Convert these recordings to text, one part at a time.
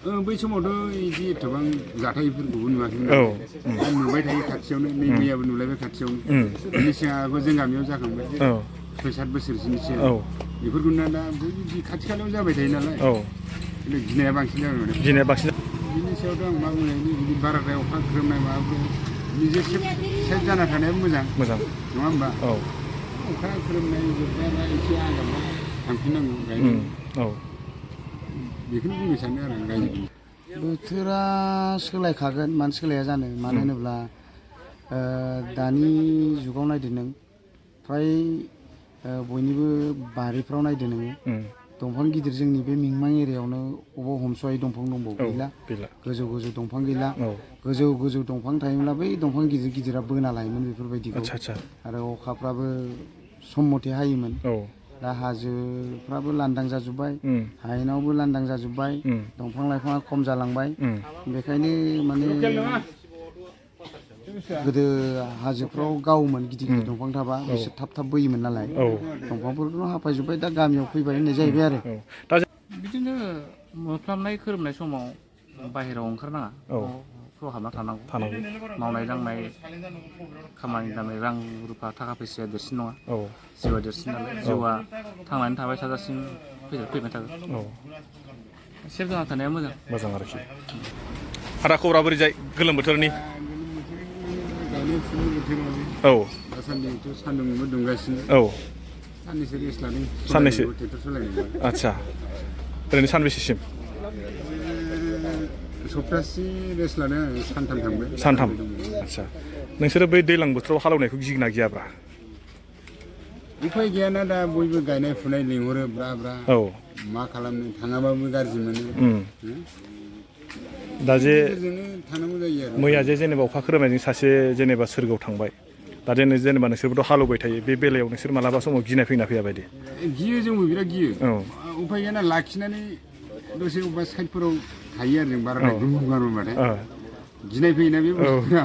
बै समावथ' बिदि एथबां जाथायफोरखौबो नुवाखैमोन। आं नुबाय थायो खाथियावनो, नै मैयाबो नुलायबाय खाथियावनो। बिनि सिगाङावबो जों गामियाव जाखांबाय 6-7 बोसोरसोनि सिगां। बेफोरखौ दा बिदि खाथि खालायाव जाबाय थायो नालाय गिनाया बांसिन जाबाय माने। गिनाया बांसिन। बिनि सायावथ' आं मा बुंनो, बिदि बाराद्राय अखा खोरोमनाय माबाफोर निजे सेफ जाना थानायाबो मोजां नङा होमबा? अखा खोरोमनाय जोब्बायबा एसे आगामबा थांफिननांगौ गायनो। बेखौनो बुंनो सानो आरो आं रायजोफोरनो। बोथोरा सोलायखागोन, मानो सोलाया जानो। मानो होनोब्ला दानि जुगाव नायदो नों, फ्राय बयनिबो बारिफ्राव नायदो नोङो, दंफां गिदिर जोंनि बे मिमां एरियायावनो अबाव हमस'हायै दंफां दंबावो? गैला। गोजौ गोजौ दंफां गैला। गोजौ गोजौ दंफां थायोब्ला बै दंफां गिदिर गिदिरा बोना लायोमोन बेफोरबायदिखौ। आरो अखाफ्राबो सम मथे हायोमोन। दा हाजोफ्राबो लांदां जाजोब्बाय, हायेनावबो लांदां जाजोब्बाय, दंफां लाइफाङा खम जालांबाय। बेखायनो माने गोदो हाजोफ्राव गावोमोन गिदिर गिदिर दंफां थाबा, बिसोर थाब थाब बोयोमोन नालाय। दंफांफोरखौनो हाफायजोब्बाय, दा गामियाव फैबाय होननाय जाहैबाय आरो। बिदिनो मोफ्लामनाय खोरोमनाय समाव बाहेरायाव ओंखारनाङा, न'फ्राव हाबना थानांगौ। मावनाय दांनाय खामानि दामानि, रां रुफा थाखा फैसाया देरसिन नङा, जिउआ देरसिन नालाय। जिउआ थांनानै थाबाय थाजासिम फैबाय थागोन। सेफ जाना थानाया मोजां आरोखि। हारा खबरा बोरै जायो गोलोम बोथोरनि? गायनाय फुनाय बोथोराव दासान्दिथ' सान्दुंबो दुंगासिनो। साननैसो रेस्ट लादों, साननैसो ट्रेक्टर सालायनो। आदसा, ओरैनो सानबेसेसिम? सप्तासे रेस्ट लादों आङो, सानथाम थांबाय। सानथाम। आदसा, नोंसोरो बै दैज्लां बोथोराव हालेवनायखौ गिगोना गियाब्रा? उफाय गैयाना, दा बयबो गायनाय फुनाय लिंहरो ब्रा ब्रा। मा खालामनो, थाङाबाबो गाज्रि मोनो। दा जे थानांगौ जायो आरो। मैया जेनेबा अखा खोरोमनायजों सासे जेनेबा सोरगोआव थांबाय, दा जेनेबा नोंसोरबोथ' हालेवबाय थायो, बे बेलायाव नोंसोर मालाबा समाव गिनाय फैना फैया बायदि? गियो, जोंबो बिराद गियो। उफाय गैयाना, लाखिनानै दसे अबेबा साइडफोराव थायो आरो जों, बाराद्राय गुंग्रुं गांग्रुंबाथाय गिनाय फैयोना बे बुस्थुआ।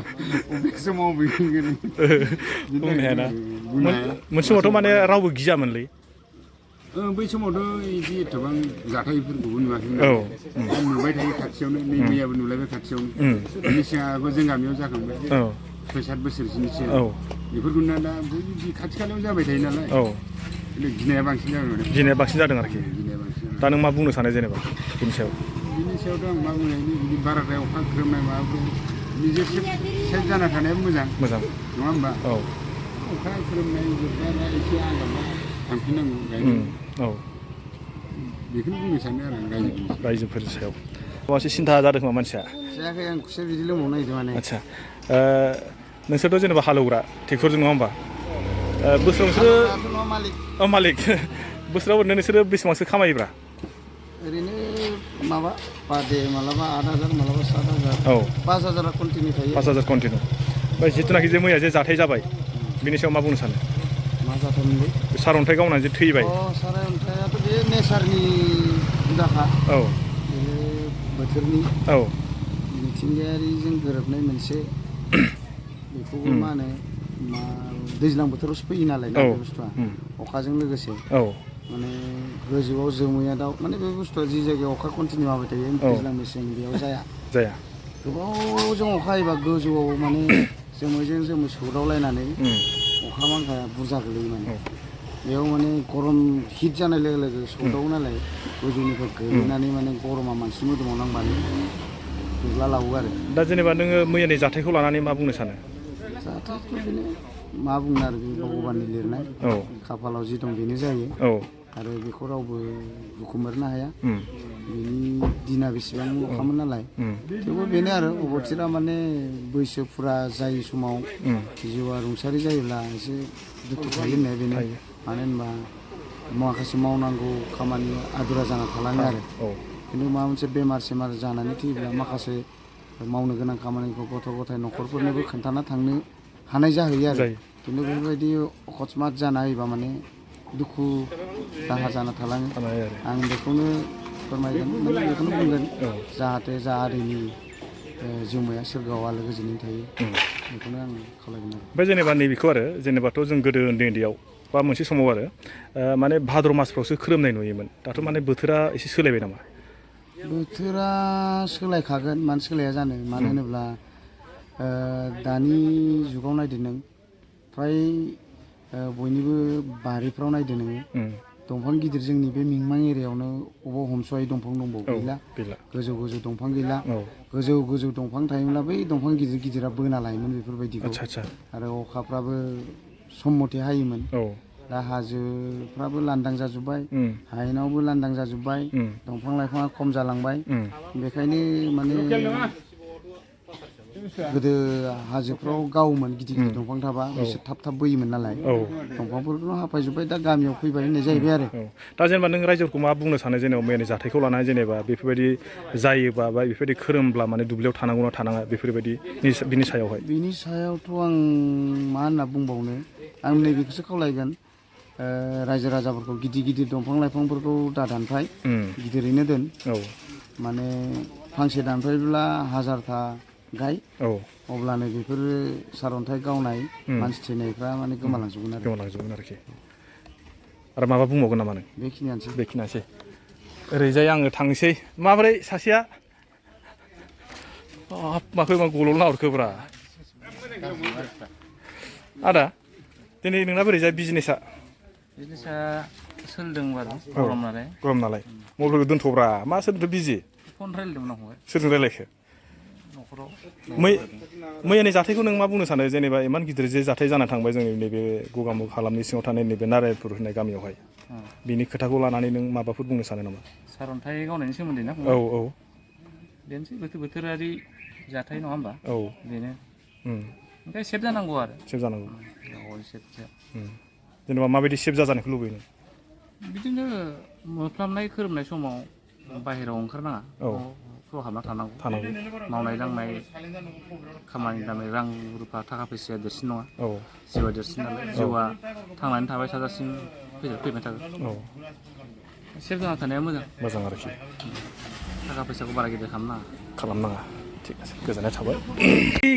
बबे समाव बुंनो हायाना। मोनसे समावथ' माने रावबो गियामोनलै। बै समावथ' बिदि एथबां जाथायफोरखौबो नुवाखैमोन। आं नुबाय थायो खाथियावनो, नै मैयाबो नुलायबाय खाथियावनो। बिनि सिगाङावबो जों गामियाव जाखांबाय 6-7 बोसोरसोनि सिगां। बेफोरखौ दा बिदि खाथि खालायाव जाबाय थायो नालाय गिनाया बांसिन जाबाय माने। गिनाया बांसिन जादों आरोखि। दा नों मा बुंनो सानो जेनेबा बिनि सायाव? बिनि सायावथ' आं मा बुंनो, बिदि बाराद्राय अखा खोरोमनाय माबाफोर निजे सेफ जाना थानायाबो मोजां नङा होमबा? अखा खोरोमनाय जोब्बायबा एसे आगामबा थांफिननांगौ गायनो। बेखौनो बुंनो सानो आरो आं रायजोफोरनि सायाव। माबासे सिन्था जादों खोमा मानसिया? जायाखै, आं खुसेर बिदै लोंबावनो नागिरदों माने। आदसा, नोंसोरथ' जेनेबा हालेवग्रा ट्रेक्टरजों नङा होमबा? बोसोराव नोंसोरो मालिक बोसोराव ओरैनो नोंसोरो बेसेबांसो खामायोब्रा? ओरैनो माबा पार डे मालाबा 8,000, मालाबा 7,000, 5,000 कन्टिनिउ थायो। 5,000 कन्टिनिउ। ओमफ्राय जिथुनाखि जे मैया जे जाथाय जाबाय, बिनि सायाव मा बुंनो सानो? मा जाथायमोनलै? सारअन्थाइ गावनानै जे थैबाय। सारअन्थाइआथ' बे नेचारनि हुदाखा। बेयो बोथोरनि मिथिंगायारिजों गोरोबनाय मोनसे, बेखौबो मा होनो, दैज्लां बोथोरावसो फैयो नालाय ना बे बुस्थुआ, अखाजों लोगोसे। माने गोजौआव जोमैया माने बे बुस्थुआ जि जायगायाव अखा कन्टिनिउ हाबाय थायो, दैज्लां मेसें बेयाव जाया। गोबावजों अखा हायोबा गोजौआव माने जोमैजों जोमै सौदावलायनानै अखा बांखाया बुरजा गोलैयो माने। बेयाव माने गरम हिट जानाय लोगो लोगो सौदावो नालाय, गोजौनिफ्राय गोलैनानै माने गरमा मानसि मोदोमाव नांबानो गुग्लालावो आरो। दा जेनेबा नोङो मैयानि जाथायखौ लानानै मा बुंनो सानो? जाथायथ' बेनो, मा बुंनो आरो, बे भगबाननि लिरनाय। खाफालाव जि दं बेनो जायो। आरो बेखौ रावबो हुखुमोरनो हाया। बिनि दिना बेसेबां अखामोन नालाय। थेवबो बेनो आरो, अबथिरा माने बैसो फुरा जायै समाव जिउआ रुंसारि जायोब्ला एसे दुखु थायो होननाया बेनो। मानो होनबा माखासे मावनांगौ खामानि आदुरा जाना थालाङो आरो। खिन्थु माबा मोनसे बेमार सेमार जानानै थैयोब्ला माखासे मावनो गोनां खामानिखौ गथ' गथाय न'खरफोरनोबो खोन्थाना थांनो हानाय जाहैयो आरो। खिन्थु बेफोरबायदि अकस्मात जाना होयोबा माने दुखु दाहा जाना थालाङो। आं बेखौनो फोरमायगोन, माने बेखौनो बुंगोन, जाहाथे जाहादैनि जिउमाया सोरगोआव आलो गोजोनै थायो, बेखौनो आं खावलायगोन आरो। ओमफ्राय जेनेबा नैबेखौ आरो, जेनेबाथ' जों गोदो उन्दैयाव बा मोनसे समाव आरो माने भाद्र मासफ्रावसो खोरोमनाय नुयोमोन। दाथ' माने बोथोरा एसे सोलायबाय नामा? बोथोरा सोलायखागोन मानो सोलाया जानो मानो होनोब्ला दानि जुगाव नायदो नों फ्राय बयनिबो बारिफ्राव नायदो नोङो दंफां गिदिर जोंनि बे मिंमां एरियायावनो अबाव हमस'हायै दंफां दंबावो गैला गोजौ गोजौ दंफां गैला गोजौ गोजौ दंफां थायोब्ला बै दंफां गिदिर गिदिरा बोना लायोमोन बेफोरबायदिखौ आरो अखाफ्राबो सम मथे हायोमोन दा हाजोफ्राबो लांदां जाजोब्बाय हायेनावबो लांदां जाजोब्बाय दंफां लाइफाङा खम जालांबाय बेखायनो माने गोदो हाजोफ्राव गावोमोन गिदिर गिदिर दंफां थाबा बिसोर थाब थाब बोयोमोन नालाय दंफांफोरखौ हाफायजोब्बाय दा गामियाव फैबाय होननाय जाहैबाय आरो दा जेनेबा नों रायजोफोरखौ मा बुंनो सानो जेनेबा मैयानि जाथायखौ लानानै जेनेबा बेफोरबायदि जायोबा बा बेफोरबायदि खोरोमब्ला माने दुब्लियाव थानांगौना थानाङा बेफोरबायदि बिनि सायावहाय बिनि सायावथ' आं मा होनना बुंबावनो आं नैबेखौसो खावलायगोन रायजो राजाफोरखौ गिदिर गिदिर दंफां लाइफांफोरखौ दा दानफाय गिदिरैनो दोन माने फांसे दानफायब्ला हाजारथा गाय अब्लानो बेफोरो सारअन्थाइ गावनाय मानसि थैनायफ्रा माने गोमालांजोबगोन आरोखि आरो माबा बुंबावगोन नामा नों बेखिनियानोसै ओरैजाय आङो थांसै माबोरै सासेया माखौ मा गल'ल नाहरखोब्रा आदा दिनै नोंना बोरैजाय बिजनेसा सोलिदों बारु गरम नालाय मबाइलखौ दोनथ'ब्रा मा सोरजोंथ' बिजि फन रायलायदोंमोन आं फंबाय सोरजों रायलायखो मैयानि जाथायखौ नों मा बुंनो सानो जेनेबा इमान गिदिर जे जाथाय जाना थांबाय जोंनि नैबे गगामुग हालामनि सिङाव थानाय नैबे नारायणपुर होननाय गामियावहाय बिनि खोथाखौ लानानै नों माबाफोर बुंनो सानो नामा सारअन्थाइ गावनायनि सोमोन्दै ना बेनोसै बोथोरारि जाथाय नङा होमबा बेनो ओमफ्राय सेफ जानांगौ आरो जेनेबा माबायदि सेफ जाजानायखौ लुबैयो नों बिदिनो मोफ्लामनाय खोरोमनाय समाव बाहेरायाव ओंखारनाङा न'फ्राव हाबना थानांगौ मावनाय दांनाय खामानि दामानि रां रुफा थाखा फैसाया देरसिन नङा जिउआ देरसिन नालाय जिउआ थांनानै थाबाय थाजासिम फैबाय थागोन सेफ जाना थानाया मोजां आरोखि थाखा फैसाखौ बारा गिदिर खालामनाङा थिग আছে गोजोननाय थाबाय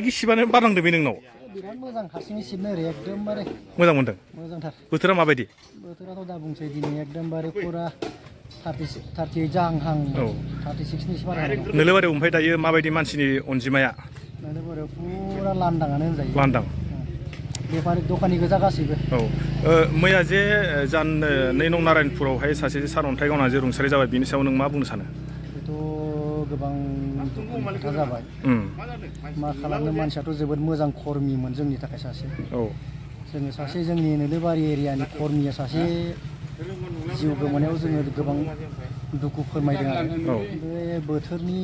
गिसिबानो बारनांदों बे नोंनाव बिराद मोजां हारसिङै सिबनो ओरै एकदमबारे मोजां मोनदों मोजांथार बोथोरा माबायदि बोथोराथ' दा बुंसै दिनै एकदमबारे फुरा 38 जाहांहां 36नि एसे बारा नोलोबारियाव ओमफ्राय दायो माबायदि मानसिनि अनजिमाया नोलोबारियाव फुरा लांदाङानो होनजायो लांदां बेफारि दखानि गोजा गासैबो मैया जे 2 नं नारायणपुरावहाय सासे सारअन्थाइ गावना जे रुंसारि जाबाय बिनि सायाव नों मा बुंनो सानो बेथ' गोबां दुखुनि खोथा जाबाय मा खालामनो मानसियाथ' जोबोद मोजां कर्मिमोन जोंनि थाखाय सासे जोङो सासे जोंनि नोलोबारि एरियानि कर्मिया सासे जिउ गोमानायाव जोङो गोबां दुखु फोरमायदों आरो बे बोथोरनि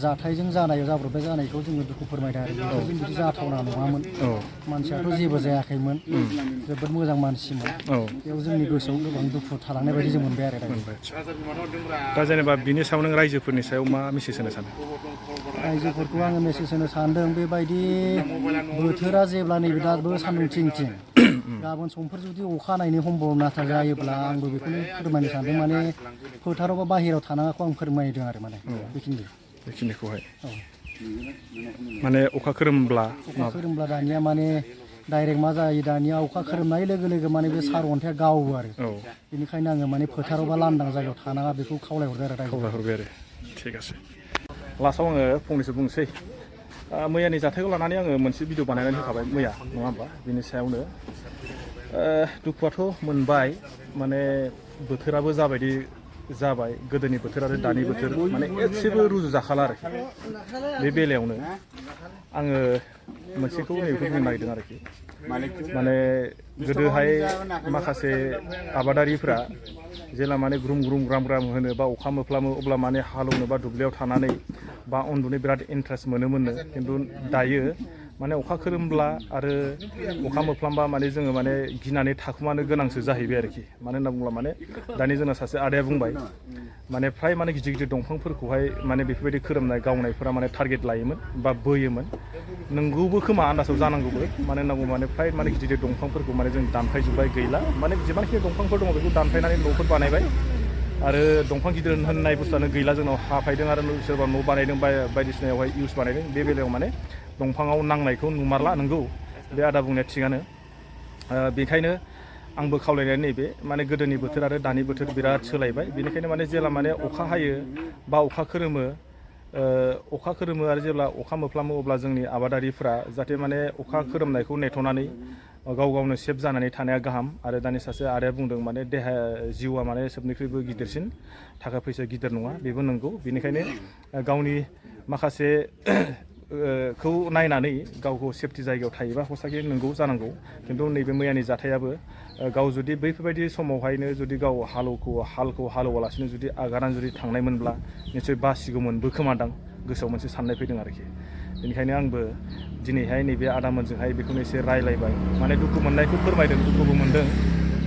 जाथायजों जाब्रबथाय जानायखौ जोङो दुखु फोरमायदों आरो बोथोरजों बिदि जाथावना नङामोन मानसियाथ' जेबो जायाखैमोन जोबोद मोजां मानसिमोन बेयाव जोंनि गोसोआव गोबां दुखु थालांनाय बायदि जों मोनबाय आरो दा जेनेबा बिनि सायाव नों रायजोफोरनि सायाव मा मेसेज होनो सानो रायजोफोरखौ आङो मेसेज होनो सानदों बेबायदि बोथोरा जेब्ला नैबे दाबो सान्दुं थिं थिं गाबोन समफोर जुदि अखा हानायनि सम्भावना जायोब्ला आंबो बेखौनो फोरमायनो सानदों माने फोथाराव बा बाहेरायाव थानाङाखौ आं फोरमायदों आरो माने बेखिनिखौहाय माने अखा खोरोमब्ला दानिया माने डाइरेक्ट मा जायो दानिया अखा खोरोमनाय लोगो लोगो माने बे सारअन्थाइया गावो आरो बेनिखायनो आङो माने फोथाराव बा लांदां जायगायाव थानाङा बेखौ खावलायहरबाय आरो थिग আছে लास्टआव आङो फंनैसो बुंसै मैयानि जाथायखौ लानानै आङो मोनसे भिडिअ बानायनानै होखाबाय मैया नङा होमबा बिनि सायावनो दुखुआथ' मोनबाय माने बोथोराबो जाबायदि जाबाय गोदोनि बोथोर आरो दानि बोथोर माने एसेबो रुजुजाखाला आरोखि बे बेलायावनो आङो मोनसेखौ नैबेखौ बुंनो नागिरदों आरोखि माने गोदोहाय माखासे आबादारिफ्रा जेला माने ग्रुम ग्राम होनो बा अखा मोफ्लामो अब्ला माने हालौनो बा दुब्लियाव थानानै बा उन्दुनो बिराद इन्ट्रेस्ट मोनोमोननो खिन्थु दायो माने अखा खोरोमब्ला आरो अखा मोफ्लामबा माने जोङो माने गिनानै थाखुमानो गोनांसो जाहैबाय आरोखि मानो होनना बुङोब्ला माने दानि जोंना सासे आदाया बुंबाय माने फ्राय माने गिदिर गिदिर दंफांफोरखौहाय माने बेफोरबायदि खोरोमनाय गावनायफोरा माने टारगेट लायोमोन बा बोयोमोन नंगौबो खोमा आन्दासाव जानांगौबो मानो होनना बुङोब्ला माने फ्राय माने गिदिर गिदिर दंफांफोरखौ माने जों दानफायजोब्बाय गैला माने जिमानखि दंफांफोर दङ बेखौ दानफायनानै न'फोर बानायबाय आरो दंफां गिदिर होननाय बुस्थुआनो गैला जोंनाव हाफायदों आरो सोरबा न' बानायदों बायदिसिनायावहाय इउस बानायदों बे बेलायाव माने दंफाङाव नांनायखौ नुमारला नंगौ बे आदा बुंनाया थिगानो बेखायनो आंबो खावलायनाया नैबे माने गोदोनि बोथोर आरो दानि बोथोर बिराद सोलायबाय बेनिखायनो माने जेला माने अखा हायो बा अखा खोरोमो आरो जेब्ला अखा मोफ्लामो अब्ला जोंनि आबादारिफ्रा जाहाथे माने अखा खोरोमनायखौ नेथ'नानै गाव गावनो सेफ जानानै थानाया गाहाम आरो दानि सासे आदाया बुंदों माने जिउआ माने सबनिख्रुइबो गिदिरसिन थाखा फैसा गिदिर नङा बेबो नंगौ बेनिखायनो गावनि माखासे खौ नायनानै गावखौ सेफटि जायगायाव थायोबा हसाके नंगौ जानांगौ खिन्थु नैबे मैयानि जाथायाबो गाव जुदि बैफोरबायदि समावहायनो जुदि गाव हालखौ हालौवालासिनो जुदि आगारानो जुदि थांनायमोनब्ला निसय बासिगौमोनबो खोमादां गोसोआव मोनसे साननाय फैदों आरोखि बेनिखायनो आंबो दिनैहाय नैबे आदामोनजोंहाय बेखौनो एसे रायलायबाय माने दुखु मोननायखौ फोरमायदों दुखुबो मोनदों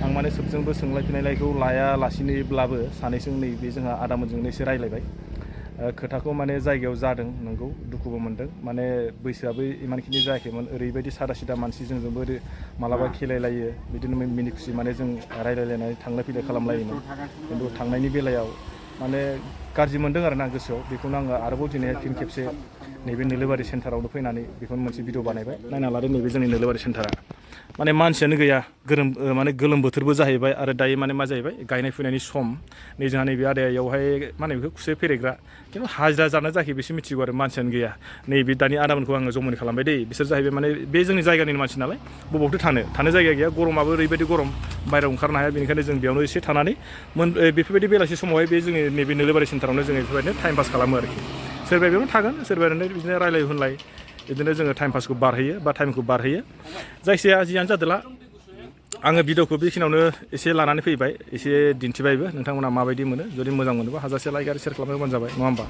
आं माने सोबजोंबो सोंलायफिननायखौ लायालासिनोब्लाबो सानैजों नैबे जोंहा आदामोनजोंनो एसे रायलायबाय खोथाखौ माने जायगायाव जादों नंगौ दुखुबो मोनदों माने बैसोआबो इमानखिनि जायाखैमोन ओरैबायदि सादा सिदा मानसि जोंबो मालाबा खेलायलायो बिदिनो मिनि खुसि माने जों रायलायलायनानै थांलाय फैलाय खालामलायोमोन खिन्थु थांनायनि बेलायाव माने गाज्रि मोनदों आरोना गोसोआव बेखौनो आङो आरोबाव दिनै फिन खेबसे नैबे नोलोबारि सेन्टारावनो फैनानै बेखौनो मोनसे भिडिअ बानायबाय नायना लादो नैबे जोंनि नोलोबारि सेन्टारा माने मानसियानो गैया माने गोलोम बोथोरबो जाहैबाय आरो दायो माने मा जाहैबाय गायनाय फुनायनि सम नै जोंहा नैबे आदायावहाय मा होनो बेखौ खुसे फेरेग्रा खिन्थु हाजिरा जाना जायाखै बेसो मिथिगौ आरो मानसियानो गैया नैबे दानि आदामोनखौ आङो जमनि खालामबाय दै बिसोर जाहैबाय माने बे जोंनि जायगानि मानसि नालाय बबावथो थानो जायगा गैया गरमाबो ओरैबायदि गरम बायह्रायाव ओंखारनो हाया बेनिखायनो जों बेयावनो एसे थानानै बेफोरबायदि बेलासि समावहाय बे जोंनि नैबे नोलोबारि सेन्टारावनो जोङो बेफोरबायदिनो टाइम पास खालामो आरोखि सोरबाया बेयावनो थागोन सोरबाया बिदिनो रायलाय होनलाय बिदिनो जोङो टाइम पासखौ बारहोयो बा टाइमखौ बारहोयो जायखिजाया जियानो जादोला आङो भिडिअखौ बेखिनियावनो एसे लानानै फैबाय एसे दिन्थिबायबो नोंथांमोना माबायदि मोनो जुदि मोजां मोनोबा हाजासे लाइक आरो शेयार खालामनो होबानो जाबाय नङा होमबा